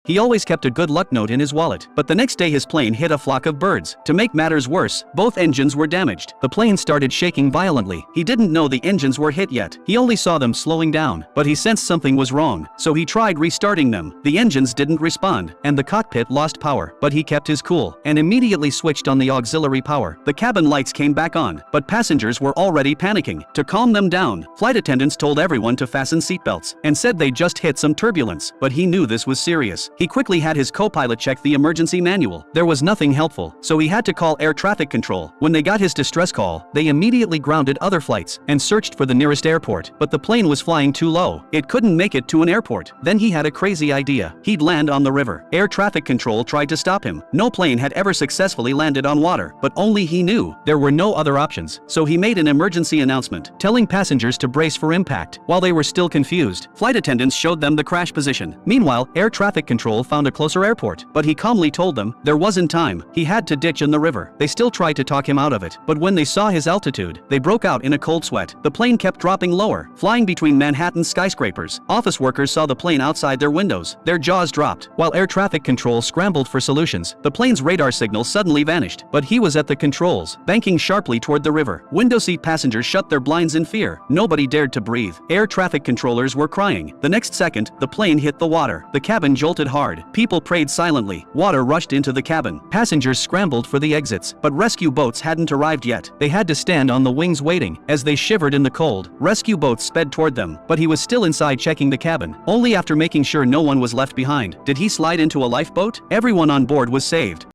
He always kept a good luck note in his wallet. But the next day his plane hit a flock of birds. To make matters worse, both engines were damaged. The plane started shaking violently. He didn't know the engines were hit yet. He only saw them slowing down. But he sensed something was wrong, so he tried restarting them. The engines didn't respond, and the cockpit lost power. But he kept his cool, and immediately switched on the auxiliary power. The cabin lights came back on, but passengers were already panicking. To calm them down, flight attendants told everyone to fasten seatbelts, and said they just hit some turbulence. But he knew this was serious. He quickly had his co-pilot check the emergency manual. There was nothing helpful, so he had to call air traffic control. When they got his distress call, they immediately grounded other flights and searched for the nearest airport. But the plane was flying too low. It couldn't make it to an airport. Then he had a crazy idea. He'd land on the river. Air traffic control tried to stop him. No plane had ever successfully landed on water, but only he knew there were no other options. So he made an emergency announcement, telling passengers to brace for impact. While they were still confused, flight attendants showed them the crash position. Meanwhile, air traffic control found a closer airport, but he calmly told them there wasn't time. He had to ditch in the river. They still tried to talk him out of it, but when they saw his altitude, they broke out in a cold sweat. The plane kept dropping lower, flying between Manhattan skyscrapers. Office workers saw the plane outside their windows. Their jaws dropped. While air traffic control scrambled for solutions, the plane's radar signal suddenly vanished. But he was at the controls, banking sharply toward the river. Window seat passengers shut their blinds in fear. Nobody dared to breathe. Air traffic controllers were crying. The next second, the plane hit the water. The cabin jolted hard. People prayed silently. Water rushed into the cabin. Passengers scrambled for the exits, but rescue boats hadn't arrived yet. They had to stand on the wings waiting. As they shivered in the cold, rescue boats sped toward them, but he was still inside checking the cabin. Only after making sure no one was left behind did he slide into a lifeboat. Everyone on board was saved.